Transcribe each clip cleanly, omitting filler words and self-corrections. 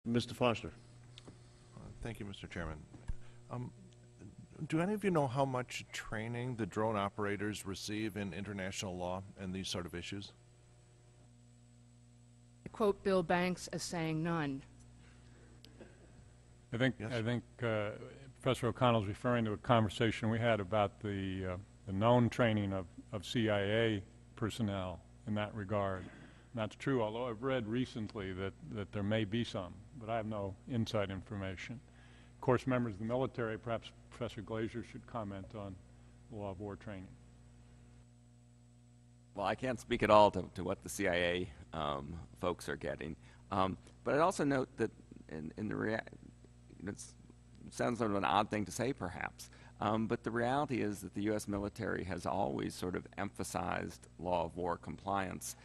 Mr. Foster. Thank you, Mr. Chairman. Do any of you know how much training the drone operators receive in international law and these sort of issues? I quote Bill Banks as saying none. I think Professor O'Connell is referring to a conversation we had about the known training of CIA personnel in that regard. And that's true, although I've read recently that there may be some, but I have no inside information. Of course, members of the military, perhaps Professor Glazer should comment on law of war training. Well, I can't speak at all to what the CIA folks are getting, but I'd also note that in the it sounds sort of an odd thing to say, perhaps, but the reality is that the U.S. military has always sort of emphasized law of war compliance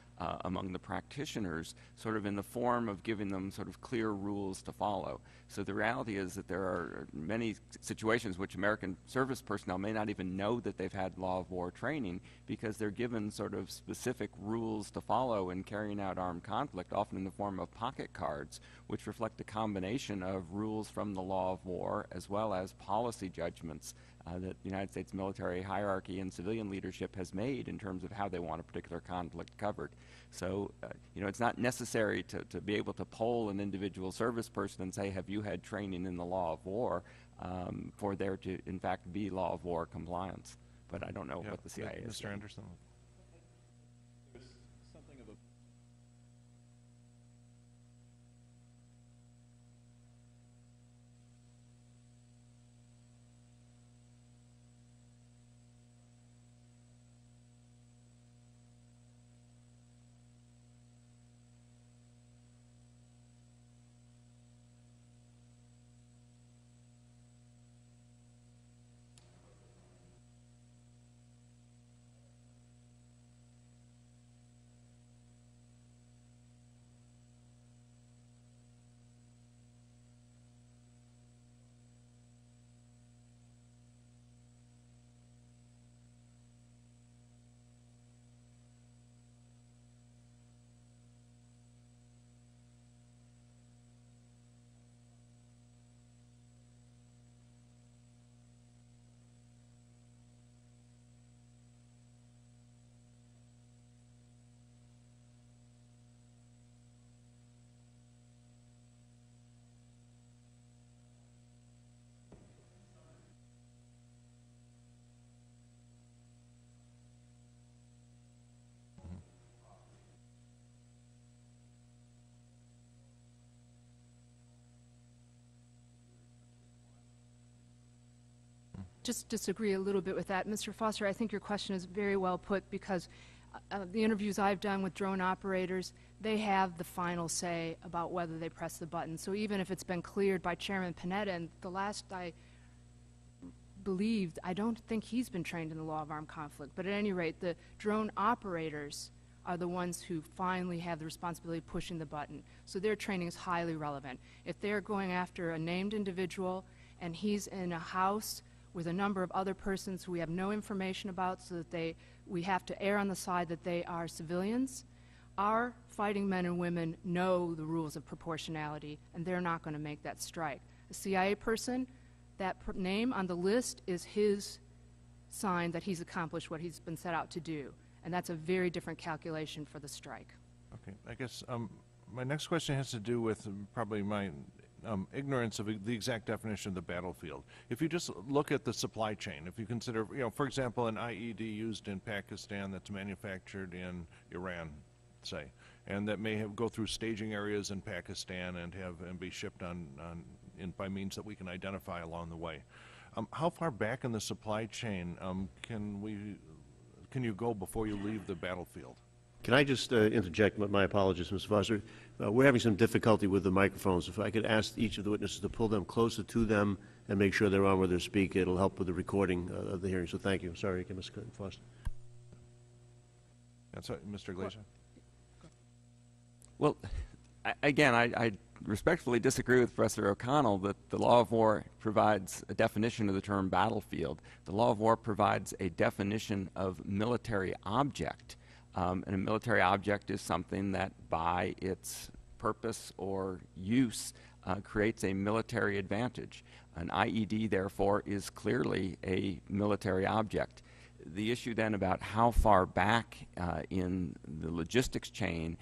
among the practitioners, sort of in the form of giving them sort of clear rules to follow. So the reality is that there are many situations which American service personnel may not even know that they've had law of war training because they're given sort of specific rules to follow in carrying out armed conflict, often in the form of pocket cards, which reflect a combination of rules from the law of war as well as policy judgments that the United States military hierarchy and civilian leadership has made in terms of how they want a particular conflict covered. So, it's not necessary to be able to poll an individual service person and say, have you had training in the law of war for there to, in fact, be law of war compliance. But I don't know what the CIA is. Mr. Anderson. Just disagree a little bit with that. Mr. Foster, I think your question is very well put because the interviews I've done with drone operators, they have the final say about whether they press the button. So even if it's been cleared by Chairman Panetta, and the last I believed, I don't think he's been trained in the law of armed conflict, but at any rate, the drone operators are the ones who finally have the responsibility of pushing the button. So their training is highly relevant. If they're going after a named individual and he's in a house with a number of other persons who we have no information about, so that we have to err on the side that they are civilians, our fighting men and women know the rules of proportionality, and they're not going to make that strike. A CIA person, that name on the list is his sign that he's accomplished what he's been set out to do, and that's a very different calculation for the strike. Okay, I guess my next question has to do with probably my ignorance of the exact definition of the battlefield. If you just look at the supply chain, if you consider, for example, an IED used in Pakistan that's manufactured in Iran, say, and that may go through staging areas in Pakistan and be shipped by means that we can identify along the way. How far back in the supply chain can you go before you leave the battlefield? Can I just interject? My apologies, Mr. Foster. We're having some difficulty with the microphones. If I could ask each of the witnesses to pull them closer to them and make sure they're on where they're speaking, it'll help with the recording of the hearing. So thank you. Sorry again, Mr. Foster. That's right, Mr. Glazer. Well, again, I respectfully disagree with Professor O'Connell that the law of war provides a definition of the term battlefield. The law of war provides a definition of military object. And a military object is something that by its purpose or use creates a military advantage. An IED, therefore, is clearly a military object. The issue then about how far back in the logistics chain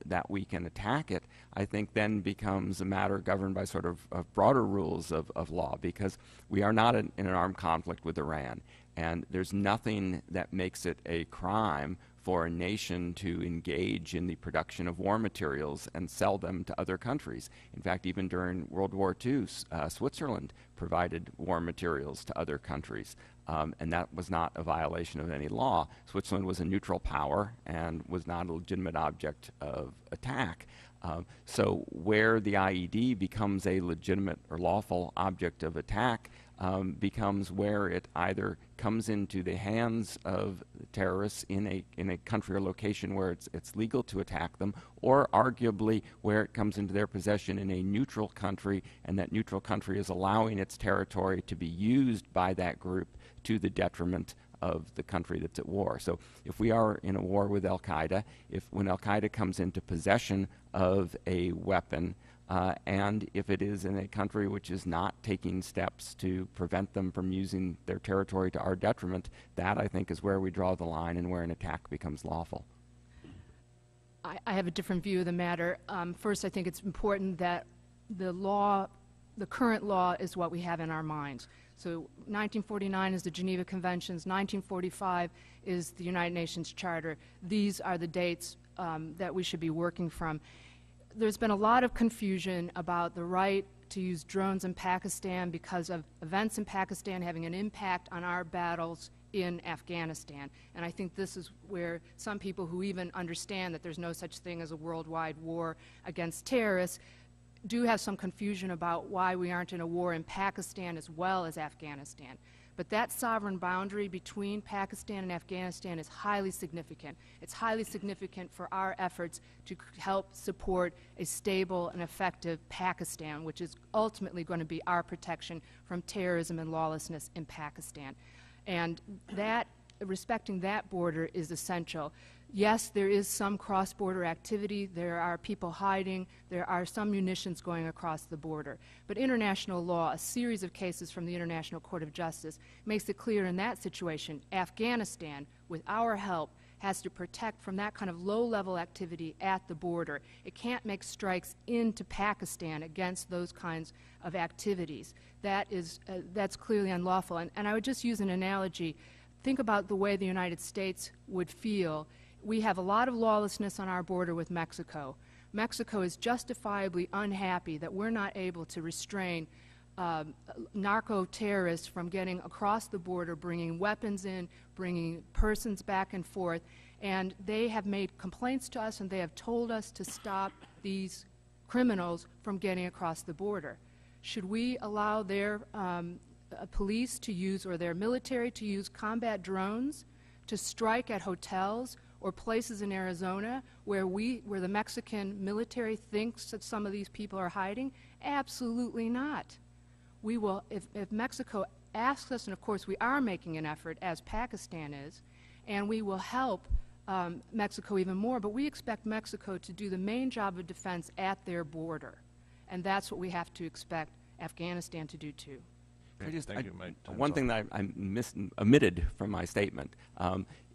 that we can attack it, I think then becomes a matter governed by sort of broader rules of law, because we are not in an armed conflict with Iran, and there's nothing that makes it a crime for a nation to engage in the production of war materials and sell them to other countries. In fact, even during World War II, Switzerland provided war materials to other countries, and that was not a violation of any law. Switzerland was a neutral power and was not a legitimate object of attack. So where the IED becomes a legitimate or lawful object of attack becomes where it either comes into the hands of terrorists in a country or location where it's legal to attack them, or arguably where it comes into their possession in a neutral country, and that neutral country is allowing its territory to be used by that group to the detriment of the country that's at war. So if we are in a war with Al-Qaeda, when Al-Qaeda comes into possession of a weapon, and if it is in a country which is not taking steps to prevent them from using their territory to our detriment, that I think is where we draw the line and where an attack becomes lawful. I have a different view of the matter. First, I think it's important that the current law is what we have in our minds. So 1949 is the Geneva Conventions, 1945 is the United Nations Charter. These are the dates that we should be working from. There's been a lot of confusion about the right to use drones in Pakistan because of events in Pakistan having an impact on our battles in Afghanistan. And I think this is where some people who even understand that there's no such thing as a worldwide war against terrorists do have some confusion about why we aren't in a war in Pakistan as well as Afghanistan. But that sovereign boundary between Pakistan and Afghanistan is highly significant. It's highly significant for our efforts to help support a stable and effective Pakistan, which is ultimately going to be our protection from terrorism and lawlessness in Pakistan. And respecting that border is essential. Yes, there is some cross-border activity. There are people hiding. There are some munitions going across the border. But international law, a series of cases from the International Court of Justice, makes it clear in that situation, Afghanistan, with our help, has to protect from that kind of low-level activity at the border. It can't make strikes into Pakistan against those kinds of activities. That's clearly unlawful. And I would just use an analogy. Think about the way the United States would feel. We have a lot of lawlessness on our border with Mexico. Mexico is justifiably unhappy that we're not able to restrain narco-terrorists from getting across the border, bringing weapons in, bringing persons back and forth. And they have made complaints to us, and they have told us to stop these criminals from getting across the border. Should we allow their police to use, or their military to use, combat drones to strike at hotels or places in Arizona where the Mexican military thinks that some of these people are hiding? Absolutely not. We will, if Mexico asks us, and of course we are making an effort, as Pakistan is, and we will help Mexico even more, but we expect Mexico to do the main job of defense at their border. And that's what we have to expect Afghanistan to do too. One thing that I omitted from my statement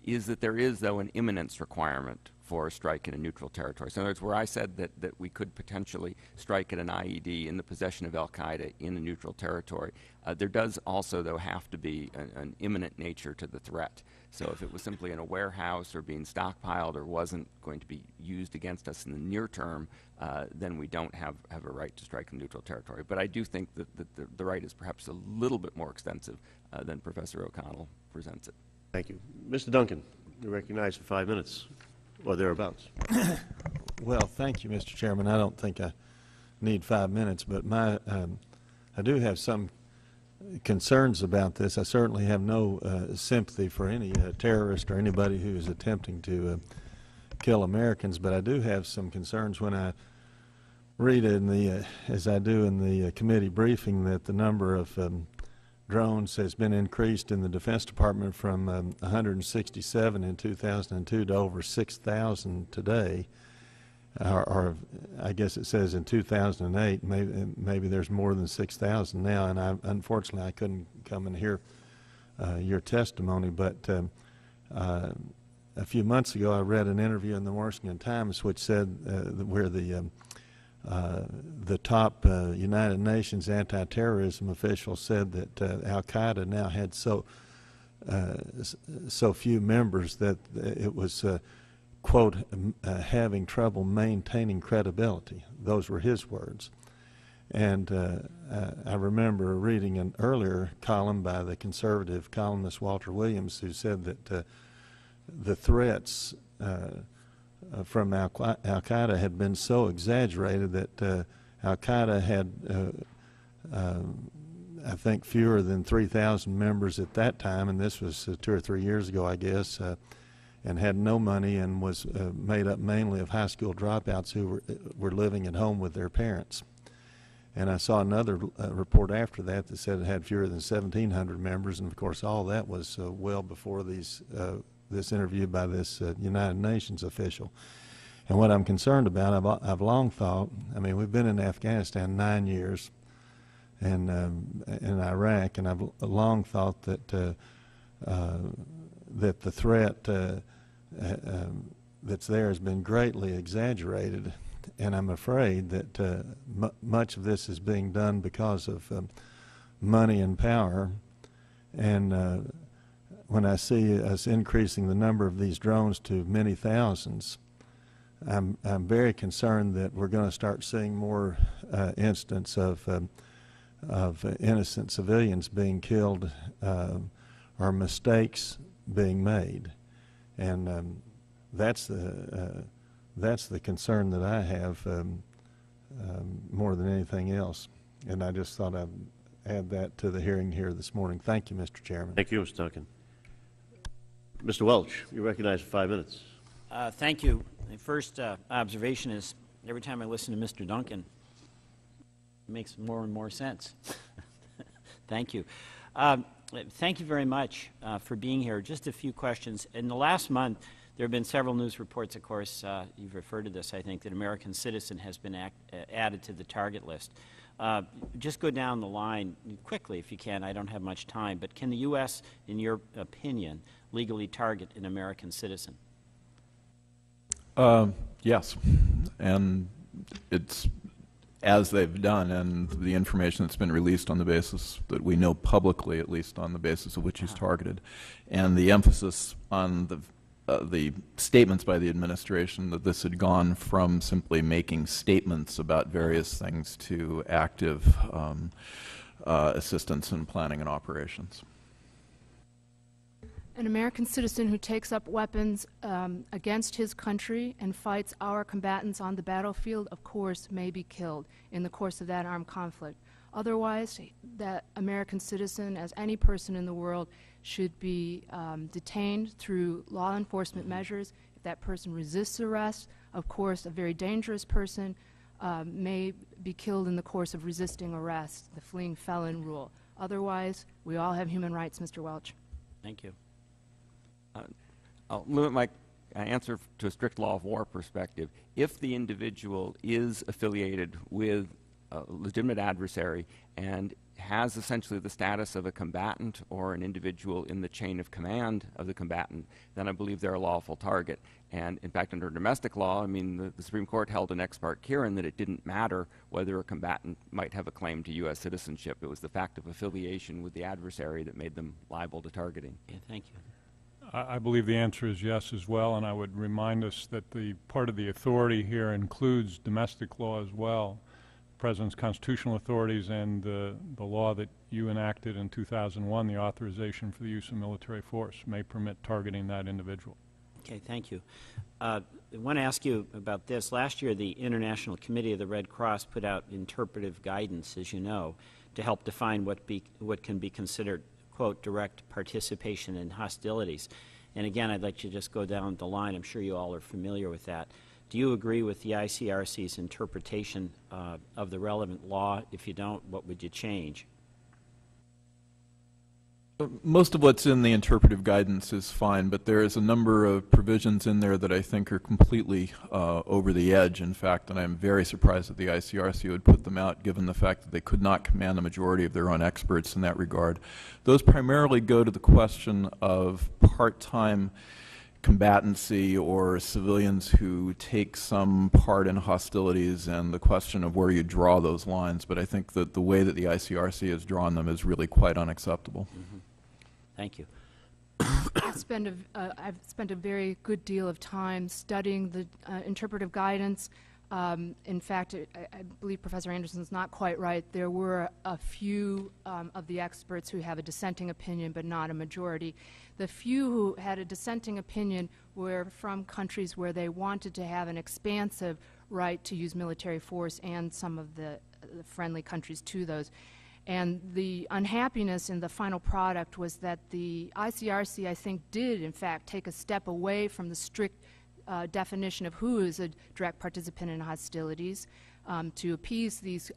is that there is, though, an imminence requirement for a strike in a neutral territory. So in other words, where I said that we could potentially strike at an IED in the possession of Al-Qaeda in a neutral territory, there does also, though, have to be an imminent nature to the threat. So if it was simply in a warehouse or being stockpiled or wasn't going to be used against us in the near term, then we don't have a right to strike in neutral territory. But I do think that the right is perhaps a little bit more extensive than Professor O'Connell presents it. Thank you. Mr. Duncan, you're recognized for 5 minutes, or thereabouts. Well, thank you, Mr. Chairman. I don't think I need 5 minutes, but I do have some concerns about this. I certainly have no sympathy for any terrorist or anybody who is attempting to kill Americans, but I do have some concerns when I read in the, as I do in the committee briefing, that the number of drones has been increased in the Defense Department from 167 in 2002 to over 6,000 today. or I guess it says in 2008, maybe there's more than 6,000 now, and unfortunately I couldn't come and hear your testimony, but a few months ago I read an interview in the Washington Times which said where the top United Nations anti-terrorism official said that Al-Qaeda now had so few members that it was quote, having trouble maintaining credibility. Those were his words. And I remember reading an earlier column by the conservative columnist Walter Williams, who said that the threats from Al-Qaeda had been so exaggerated that Al-Qaeda had, I think, fewer than 3,000 members at that time, and this was 2 or 3 years ago, I guess, and had no money and was made up mainly of high school dropouts who were living at home with their parents. And I saw another report after that that said it had fewer than 1,700 members, and of course all that was well before this interview by this United Nations official. And what I'm concerned about, I've long thought, I mean, we've been in Afghanistan 9 years, and in Iraq, and I've long thought that that the threat that's there has been greatly exaggerated, and I'm afraid that much of this is being done because of money and power. And when I see us increasing the number of these drones to many thousands, I'm very concerned that we're going to start seeing more instances of innocent civilians being killed or mistakes being made, and that's the concern that I have more than anything else. And I just thought I'd add that to the hearing here this morning. Thank you, Mr. Chairman. Thank you, Mr. Duncan. Mr. Welch, you're recognized for 5 minutes. Thank you. My first observation is every time I listen to Mr. Duncan, it makes more and more sense. Thank you. Thank you very much for being here. Just a few questions. In the last month, there have been several news reports, of course, you've referred to this, I think, that American Citizen has been added to the target list. Just go down the line quickly if you can. I don't have much time. But can the U.S., in your opinion, legally target an American citizen? Yes. And it's as they've done, and the information that's been released on the basis that we know publicly, at least on the basis of which he's targeted, and the emphasis on the statements by the administration that this had gone from simply making statements about various things to active assistance in planning and operations. An American citizen who takes up weapons against his country and fights our combatants on the battlefield, of course, may be killed in the course of that armed conflict. Otherwise, that American citizen, as any person in the world, should be detained through law enforcement measures. If that person resists arrest, of course, a very dangerous person may be killed in the course of resisting arrest, the fleeing felon rule. Otherwise, we all have human rights, Mr. Welch. Thank you. I'll limit my answer to a strict law of war perspective. If the individual is affiliated with a legitimate adversary and has essentially the status of a combatant or an individual in the chain of command of the combatant, then I believe they're a lawful target. And in fact, under domestic law, I mean, the Supreme Court held in Ex parte Quirin that it didn't matter whether a combatant might have a claim to U.S. citizenship. It was the fact of affiliation with the adversary that made them liable to targeting. Yeah, thank you. I believe the answer is yes as well, and I would remind us that the part of the authority here includes domestic law as well. The President's constitutional authorities and the law that you enacted in 2001, the authorization for the use of military force, may permit targeting that individual. Okay, thank you. I want to ask you about this. Last year, the International Committee of the Red Cross put out interpretive guidance, as you know, to help define what can be considered, quote, direct participation in hostilities. And again, I'd like you to just go down the line. I'm sure you all are familiar with that. Do you agree with the ICRC's interpretation of the relevant law? If you don't, what would you change? Most of what's in the interpretive guidance is fine, but there is a number of provisions in there that I think are completely over the edge, in fact, and I'm very surprised that the ICRC would put them out, given the fact that they could not command the majority of their own experts in that regard. Those primarily go to the question of part-time combatancy or civilians who take some part in hostilities, and the question of where you draw those lines. But I think that the way that the ICRC has drawn them is really quite unacceptable. Mm-hmm. Thank you. I've spent a very good deal of time studying the interpretive guidance. In fact, I believe Professor Anderson's not quite right. There were a few of the experts who have a dissenting opinion, but not a majority. The few who had a dissenting opinion were from countries where they wanted to have an expansive right to use military force, and some of the friendly countries to those. And the unhappiness in the final product was that the ICRC, I think, did, in fact, take a step away from the strict definition of who is a direct participant in hostilities to appease these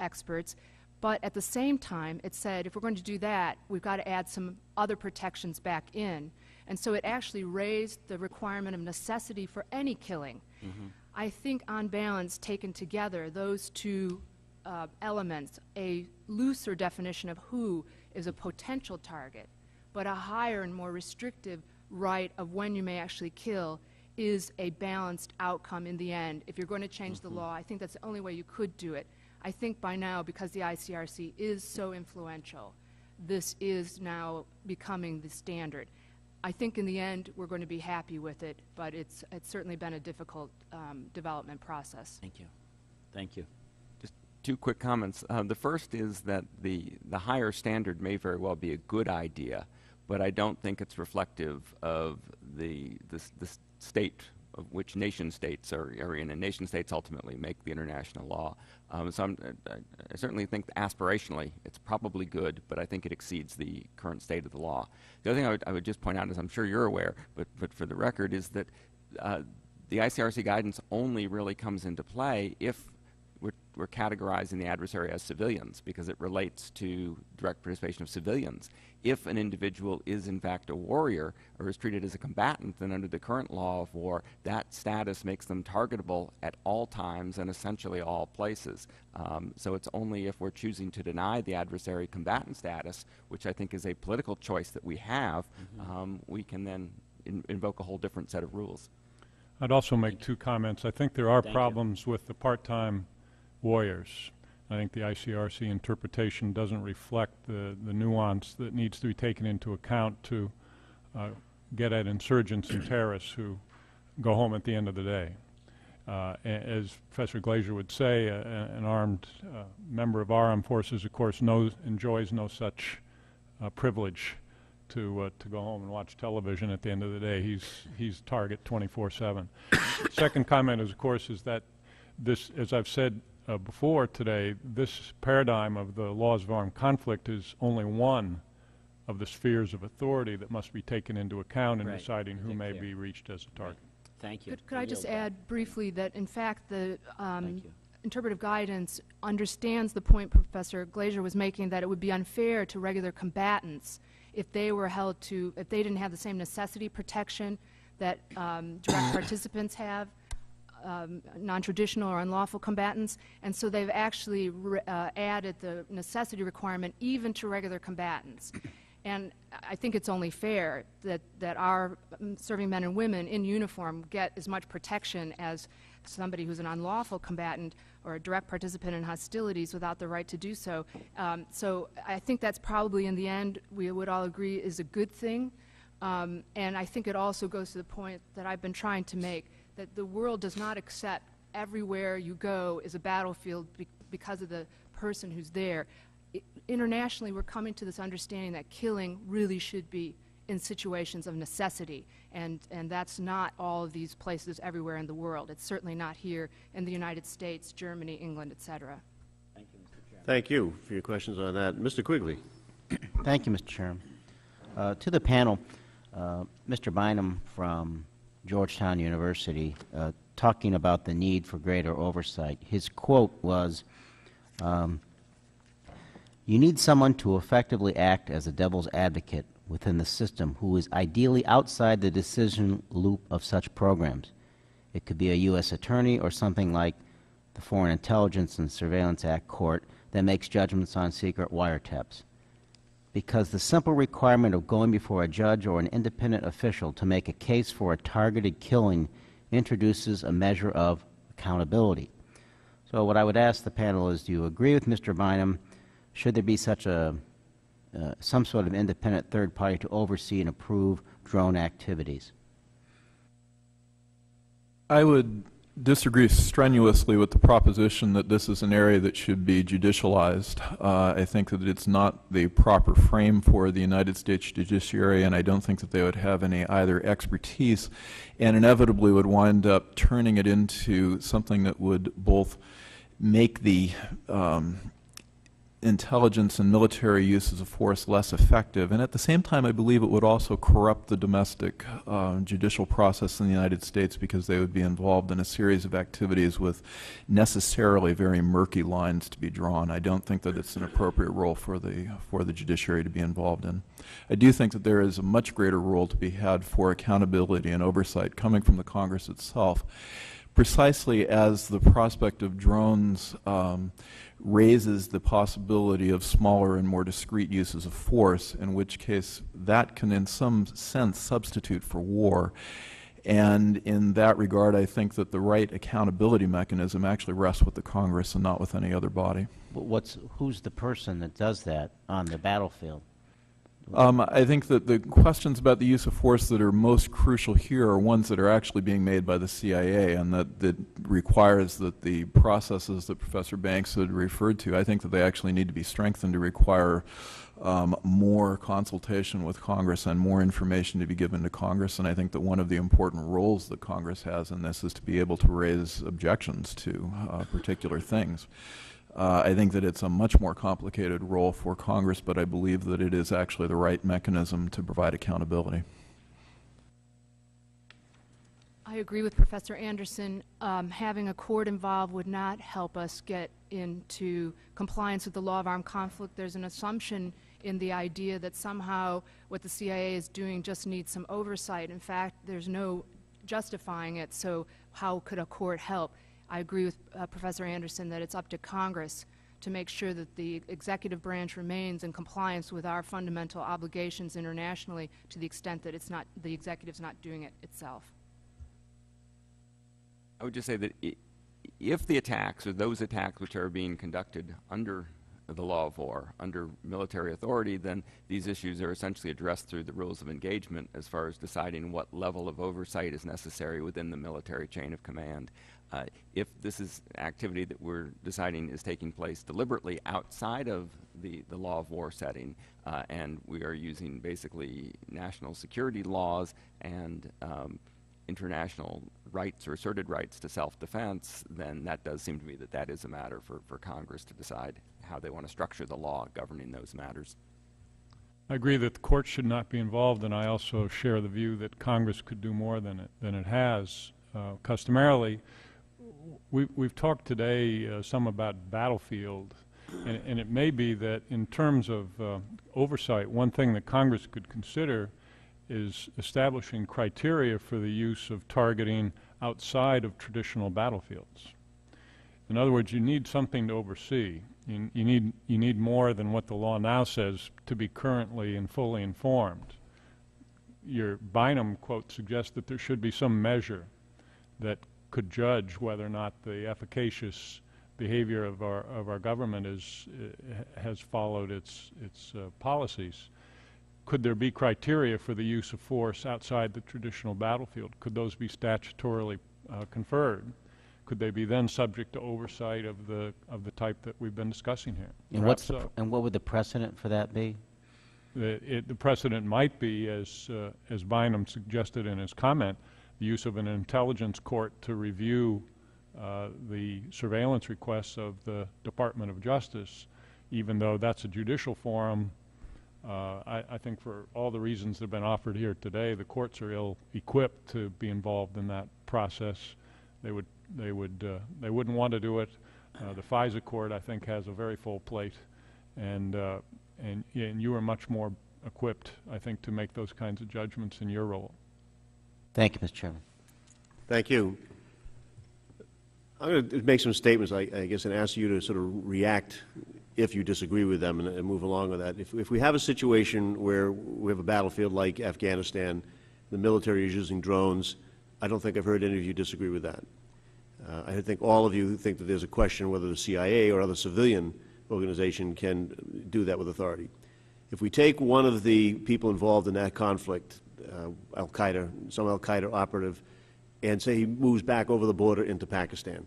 experts. But at the same time, it said, if we're going to do that, we've got to add some other protections back in. And so it actually raised the requirement of necessity for any killing. Mm-hmm. I think, on balance, taken together, those two elements, a looser definition of who is a potential target, but a higher and more restrictive right of when you may actually kill, is a balanced outcome in the end. If you're going to change the law, I think that's the only way you could do it. I think by now, because the ICRC is so influential, this is now becoming the standard. I think in the end, we're going to be happy with it, but it's certainly been a difficult development process. Thank you. Thank you. Just two quick comments. The first is that the higher standard may very well be a good idea, but I don't think it's reflective of the state of which nation states are in, and nation states ultimately make the international law. So I certainly think aspirationally it's probably good, but I think it exceeds the current state of the law. The other thing I would just point out, as I'm sure you're aware, but for the record, is that the ICRC guidance only really comes into play if we're categorizing the adversary as civilians, because it relates to direct participation of civilians. If an individual is in fact a warrior or is treated as a combatant, then under the current law of war, that status makes them targetable at all times and essentially all places. So it's only if we're choosing to deny the adversary combatant status, which I think is a political choice that we have, we can then invoke a whole different set of rules. I'd also make two comments. I think there are problems with the part-time warriors. I think the ICRC interpretation doesn't reflect the nuance that needs to be taken into account to get at insurgents and terrorists who go home at the end of the day. As Professor Glaser would say, an armed member of our armed forces, of course, enjoys no such privilege to go home and watch television at the end of the day. He's target 24/7. Second comment is, of course, is that this, as I've said before today, this paradigm of the laws of armed conflict is only one of the spheres of authority that must be taken into account in deciding who may be reached as a target. Thank you. Could I just add briefly that, in fact, the interpretive guidance understands the point Professor Glaser was making, that it would be unfair to regular combatants if they were held to, if they didn't have the same necessity protection that direct participants have, non-traditional or unlawful combatants, and so they've actually added the necessity requirement even to regular combatants. And I think it's only fair that our serving men and women in uniform get as much protection as somebody who's an unlawful combatant or a direct participant in hostilities without the right to do so. So I think that's probably, in the end, we would all agree is a good thing. And I think it also goes to the point that I've been trying to make, that the world does not accept everywhere you go is a battlefield because of the person who's there. Internationally, we're coming to this understanding that killing really should be in situations of necessity, and that's not all of these places everywhere in the world. It's certainly not here in the United States, Germany, England, etc. Thank you, Mr. Chairman. Thank you for your questions on that. Mr. Quigley. Thank you, Mr. Chairman. To the panel, Mr. Bynum from Georgetown University, talking about the need for greater oversight. His quote was, You need someone to effectively act as a devil's advocate within the system who is ideally outside the decision loop of such programs. It could be a U.S. attorney or something like the Foreign Intelligence and Surveillance Act court that makes judgments on secret wiretaps. Because the simple requirement of going before a judge or an independent official to make a case for a targeted killing introduces a measure of accountability. So what I would ask the panel is, do you agree with Mr. Bynum? Should there be such a some sort of independent third party to oversee and approve drone activities? I would disagree strenuously with the proposition that this is an area that should be judicialized. I think that it's not the proper frame for the United States judiciary, and I don't think that they would have any either expertise, and inevitably would wind up turning it into something that would both make the intelligence and military uses of force less effective, and at the same time I believe it would also corrupt the domestic judicial process in the United States, because they would be involved in a series of activities with necessarily very murky lines to be drawn. I don't think that it's an appropriate role for the judiciary to be involved in. I do think that there is a much greater role to be had for accountability and oversight coming from the Congress itself, precisely as the prospect of drones raises the possibility of smaller and more discrete uses of force, in which case that can in some sense substitute for war. And in that regard, I think that the right accountability mechanism actually rests with the Congress and not with any other body. Who's the person that does that on the battlefield? I think that the questions about the use of force that are most crucial here are ones that are actually being made by the CIA, and that requires that the processes that Professor Banks had referred to, I think that they actually need to be strengthened to require more consultation with Congress and more information to be given to Congress. And I think that one of the important roles that Congress has in this is to be able to raise objections to particular things. I think that it's a much more complicated role for Congress, but I believe that it is actually the right mechanism to provide accountability. I agree with Professor Anderson. Having a court involved would not help us get into compliance with the law of armed conflict. There's an assumption in the idea that somehow what the CIA is doing just needs some oversight. In fact, there's no justifying it, so how could a court help? I agree with Professor Anderson that it's up to Congress to make sure that the executive branch remains in compliance with our fundamental obligations internationally, to the extent that it's not, the executive's not doing it itself. I would just say that if the attacks, or those attacks which are being conducted under the law of war, under military authority, then these issues are essentially addressed through the rules of engagement as far as deciding what level of oversight is necessary within the military chain of command. If this is activity that we're deciding is taking place deliberately outside of the law of war setting, and we are using basically national security laws and international rights or asserted rights to self-defense, then that does seem to me that that is a matter for Congress to decide how they want to structure the law governing those matters. I agree that the court should not be involved, and I also share the view that Congress could do more than it has customarily. We've talked today some about battlefield, and it may be that in terms of oversight, one thing that Congress could consider is establishing criteria for the use of targeting outside of traditional battlefields. In other words, you need something to oversee. You need more than what the law now says to be currently and fully informed. Your Bynum quote suggests that there should be some measure that could judge whether or not the efficacious behavior of our government has followed its policies. Could there be criteria for the use of force outside the traditional battlefield? Could those be statutorily conferred? Could they be then subject to oversight of the type that we've been discussing here? And what would the precedent for that be? The precedent might be, as Bynum suggested in his comment, the use of an intelligence court to review the surveillance requests of the Department of Justice. Even though that's a judicial forum, I think for all the reasons that have been offered here today, the courts are ill-equipped to be involved in that process. They wouldn't want to do it. The FISA court, I think, has a very full plate, and you are much more equipped, I think, to make those kinds of judgments in your role. Thank you, Mr. Chairman. Thank you. I'm going to make some statements, I guess, and ask you to sort of react if you disagree with them and move along with that. If we have a situation where we have a battlefield like Afghanistan, the military is using drones, I don't think I've heard any of you disagree with that. I think all of you think that there's a question whether the CIA or other civilian organization can do that with authority. If we take one of the people involved in that conflict, Al-Qaeda, some Al-Qaeda operative, and say he moves back over the border into Pakistan,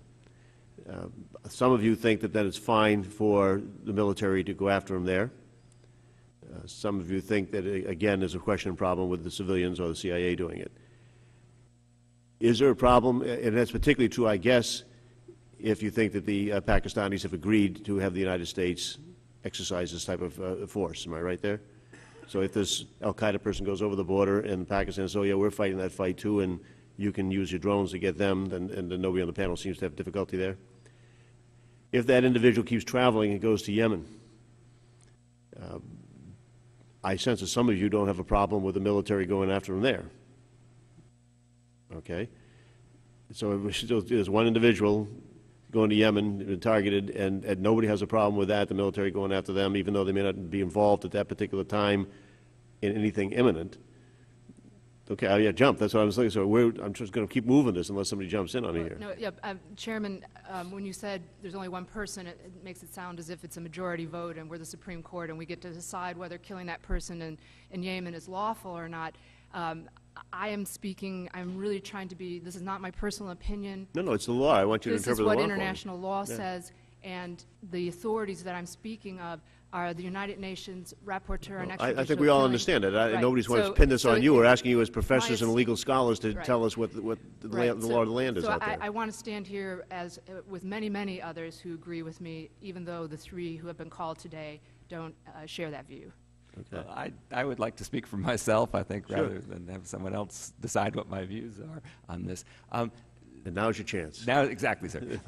some of you think that it's fine for the military to go after him there. Some of you think that, again, there's a question and problem with the civilians or the CIA doing it. Is there a problem, and that's particularly true, I guess, if you think that the Pakistanis have agreed to have the United States exercise this type of force. Am I right there? So if this Al-Qaeda person goes over the border and Pakistan says, oh, yeah, we're fighting that fight too, and you can use your drones to get them, and then nobody on the panel seems to have difficulty there. If that individual keeps traveling and goes to Yemen, I sense that some of you don't have a problem with the military going after him there. Okay? So there's one individual going to Yemen, targeted, and nobody has a problem with that, the military going after them, even though they may not be involved at that particular time in anything imminent. Okay, oh, yeah, jump. That's what I was thinking. So I'm just going to keep moving this unless somebody jumps in on me here. No, yeah, Chairman, when you said there's only one person, it makes it sound as if it's a majority vote and we're the Supreme Court and we get to decide whether killing that person in Yemen is lawful or not. I am speaking, I'm really trying to be, this is not my personal opinion. No, it's the law. I want you to interpret the law. This is what for me. international law says, and the authorities that I'm speaking of are the United Nations Rapporteur on Extrajudicial I think we all Killing. understand that. Right. Nobody's wanting to So- pin this so on you. if- We're asking you as professors and my- legal scholars to Right. tell us what the Right. law of the land is so out there. I want to stand here as with many, many others who agree with me, even though the three who have been called today don't share that view. Okay. Well, I would like to speak for myself, I think, Sure. rather than have someone else decide what my views are on this. And now's your chance. Now, exactly, sir.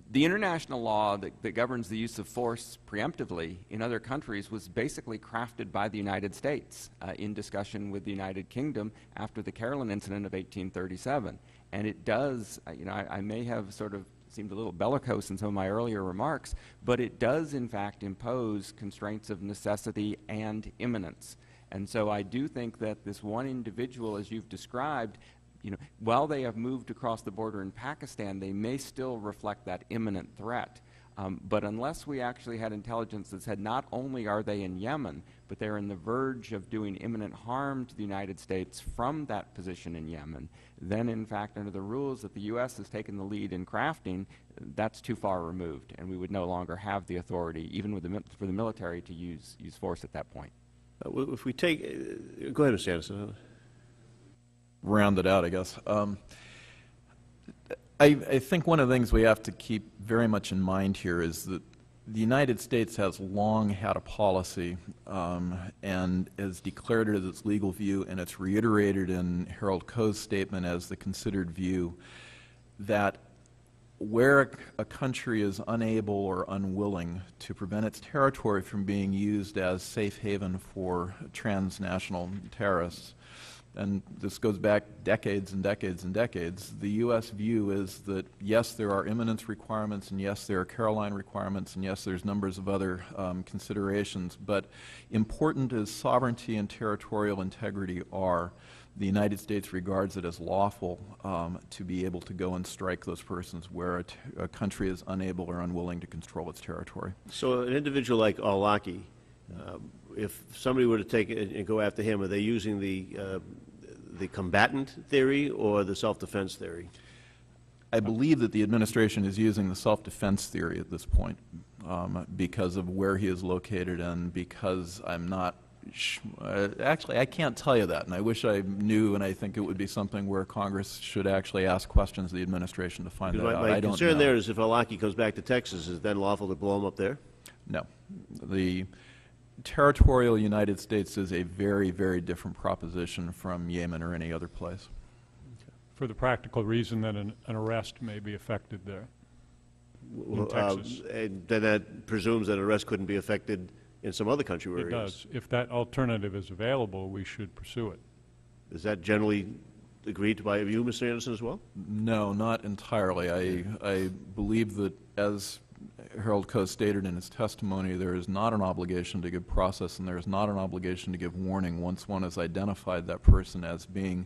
The international law that governs the use of force preemptively in other countries was basically crafted by the United States in discussion with the United Kingdom after the Carolyn incident of 1837. And it does, I may have sort of seemed a little bellicose in some of my earlier remarks, but it does in fact impose constraints of necessity and imminence. And so I do think that this one individual, as you've described, while they have moved across the border in Pakistan, they may still reflect that imminent threat. But unless we actually had intelligence that said not only are they in Yemen, but they're in the verge of doing imminent harm to the United States from that position in Yemen, then in fact under the rules that the U.S. has taken the lead in crafting, that's too far removed, and we would no longer have the authority, even with for the military, to use force at that point. If we take, go ahead, Mr. Anderson. Round it out, I guess. I think one of the things we have to keep very much in mind here is that the United States has long had a policy and has declared it as its legal view, and it's reiterated in Harold Koh's statement as the considered view, that where a country is unable or unwilling to prevent its territory from being used as safe haven for transnational terrorists, and this goes back decades and decades and decades, the U.S. view is that, yes, there are imminence requirements, and yes, there are Caroline requirements, and yes, there's numbers of other considerations, but important as sovereignty and territorial integrity are, the United States regards it as lawful to be able to go and strike those persons where a country is unable or unwilling to control its territory. So an individual like Al-Awlaki, if somebody were to take it and go after him, are they using the combatant theory or the self-defense theory? I believe that the administration is using the self-defense theory at this point because of where he is located and because I'm not actually, I can't tell you that, and I wish I knew, and I think it would be something where Congress should actually ask questions of the administration to find that out. My I don't concern know. there is if Al-Awlaki comes back to Texas, is it then lawful to blow him up there? No. The territorial United States is a very, very different proposition from Yemen or any other place. For the practical reason that an arrest may be affected there. Well, Texas. And then that presumes that arrest couldn't be effected in some other country where It he is. does. If that alternative is available, we should pursue it. Is that generally agreed to by you, Mr. Anderson, as well? No, not entirely. I believe that, as Harold Coe stated in his testimony, there is not an obligation to give process and there is not an obligation to give warning once one has identified that person as being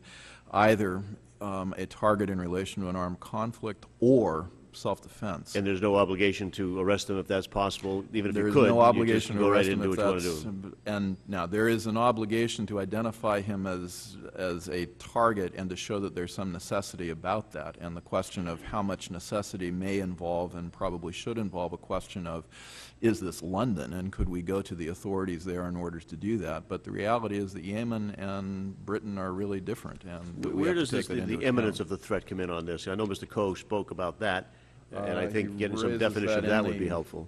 either a target in relation to an armed conflict or self-defense. And there's no obligation to arrest him if that's possible, even if There you is could. no you obligation just to go right arrest in him and do if what you want to that's, do. and now there is an obligation to identify him as a target and to show that there's some necessity about that. And the question of how much necessity may involve and probably should involve a question of, is this London and could we go to the authorities there in order to do that? But the reality is that Yemen and Britain are really different, and we Where have to does take that into the imminence account. of the threat come in on this? I know Mr. Coe spoke about that, and I think He getting some raises definition of that that in would be the- helpful.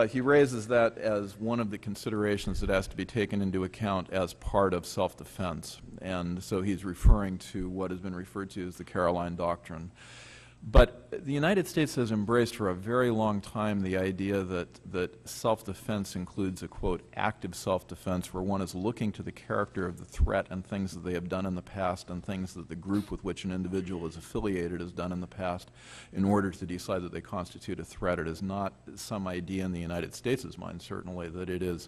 He raises that as one of the considerations that has to be taken into account as part of self-defense. And so he's referring to what has been referred to as the Caroline Doctrine. But the United States has embraced for a very long time the idea that self-defense includes a, quote, active self-defense where one is looking to the character of the threat and things that they have done in the past and things that the group with which an individual is affiliated has done in the past in order to decide that they constitute a threat. It is not some idea in the United States' mind, certainly, that it is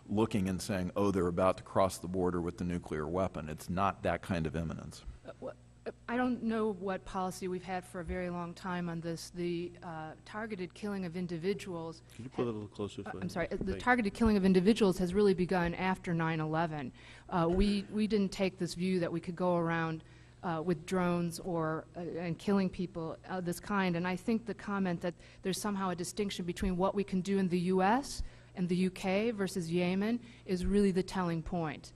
looking and saying, oh, they're about to cross the border with the nuclear weapon. It's not that kind of imminence. I don't know what policy we've had for a very long time on this. The targeted killing of individuals. Could you pull it a little closer? I'm sorry. The targeted killing of individuals has really begun after 9/11. We didn't take this view that we could go around with drones or and killing people of this kind. And I think the comment that there's somehow a distinction between what we can do in the U.S. and the U.K. versus Yemen is really the telling point.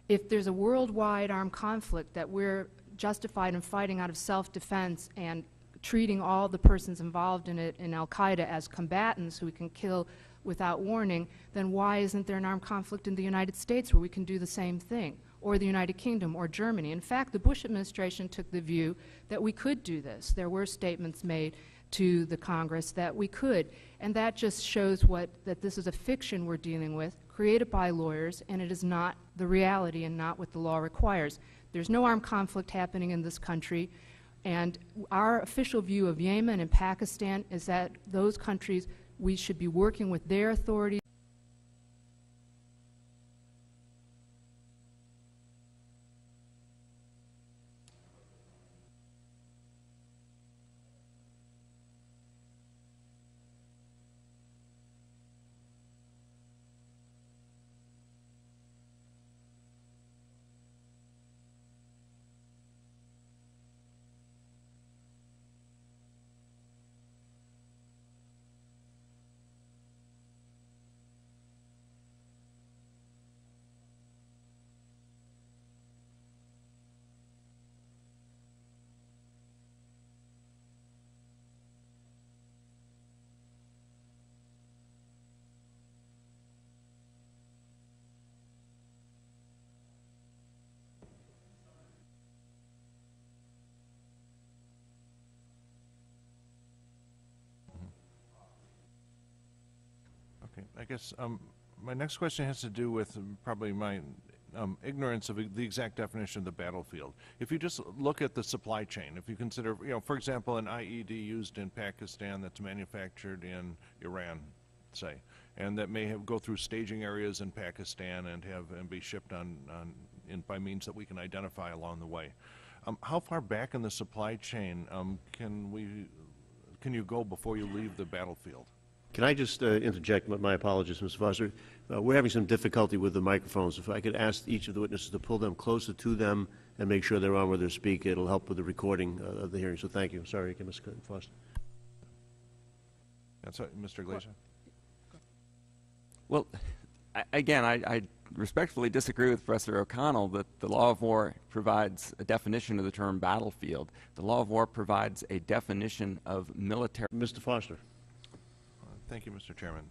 If there's a worldwide armed conflict that we're justified in fighting out of self-defense and treating all the persons involved in it in al-Qaeda as combatants who we can kill without warning, then why isn't there an armed conflict in the United States where we can do the same thing, or the United Kingdom or Germany? In fact, the Bush administration took the view that we could do this. There were statements made to the Congress that we could, and that just shows that this is a fiction we're dealing with, created by lawyers, and it is not the reality and not what the law requires. There's no armed conflict happening in this country, and our official view of Yemen and Pakistan is that those countries, we should be working with their authorities. Okay, I guess my next question has to do with probably my ignorance of the exact definition of the battlefield. If you just look at the supply chain, if you consider, for example, an IED used in Pakistan that's manufactured in Iran, say, and that may go through staging areas in Pakistan and be shipped by means that we can identify along the way. How far back in the supply chain can you go before you leave the battlefield? Can I just interject? My apologies, Mr. Foster. We're having some difficulty with the microphones. If I could ask each of the witnesses to pull them closer to them and make sure they're on where they're speaking, it'll help with the recording of the hearing. So thank you. Sorry again, Mr. Foster. That's right, Mr. Glazer. Well, again, I respectfully disagree with Professor O'Connell that the law of war provides a definition of the term battlefield. The law of war provides a definition of military. Mr. Foster. Thank you, Mr. Chairman.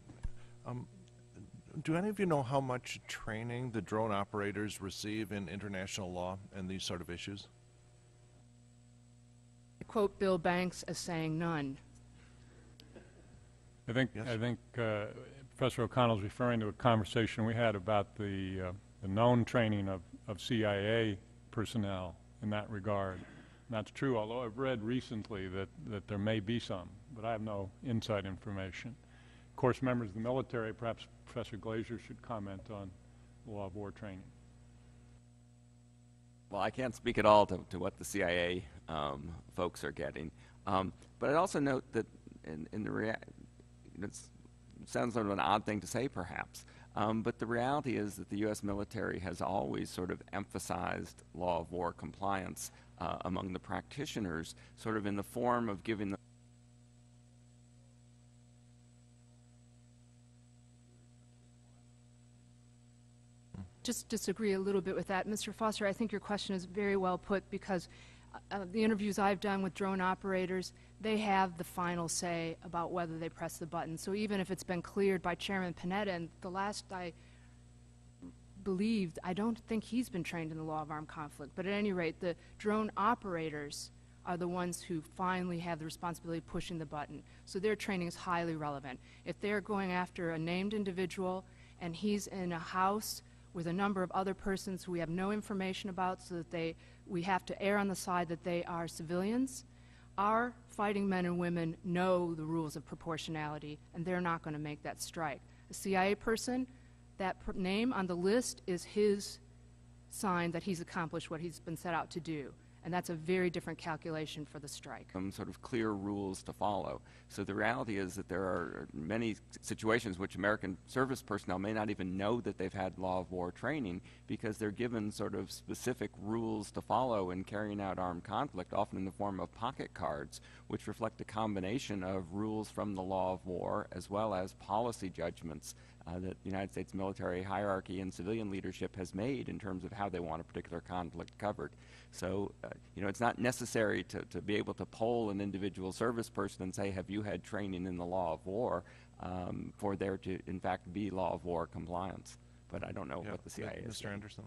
Do any of you know how much training the drone operators receive in international law and these sort of issues? I quote Bill Banks as saying none. Yes. I think Professor O'Connell's referring to a conversation we had about the known training of CIA personnel in that regard. And that's true, although I've read recently that there may be some, but I have no inside information. Of course, members of the military, perhaps Professor Glazer should comment on law of war training. Well, I can't speak at all to what the CIA folks are getting, but I'd also note that in the it sounds sort of an odd thing to say, perhaps, but the reality is that the U.S. military has always sort of emphasized law of war compliance among the practitioners, sort of in the form of giving them Just disagree a little bit with that. Mr. Foster, I think your question is very well put because the interviews I've done with drone operators, they have the final say about whether they press the button. So even if it's been cleared by Chairman Panetta, and the last I believed, I don't think he's been trained in the law of armed conflict, but at any rate, the drone operators are the ones who finally have the responsibility of pushing the button. So their training is highly relevant. If they're going after a named individual and he's in a house with a number of other persons who we have no information about, so that we have to err on the side that they are civilians, our fighting men and women know the rules of proportionality, and they're not going to make that strike. A CIA person, that name on the list is his sign that he's accomplished what he's been set out to do. And that's a very different calculation for the strike. sort of clear rules to follow. So the reality is that there are many situations which American service personnel may not even know that they've had law of war training because they're given sort of specific rules to follow in carrying out armed conflict, often in the form of pocket cards, which reflect a combination of rules from the law of war as well as policy judgments that the United States military hierarchy and civilian leadership has made in terms of how they want a particular conflict covered. So, it's not necessary to be able to poll an individual service person and say, have you had training in the law of war for there to, in fact, be law of war compliance. But I don't know what the CIA is. Mr. Anderson.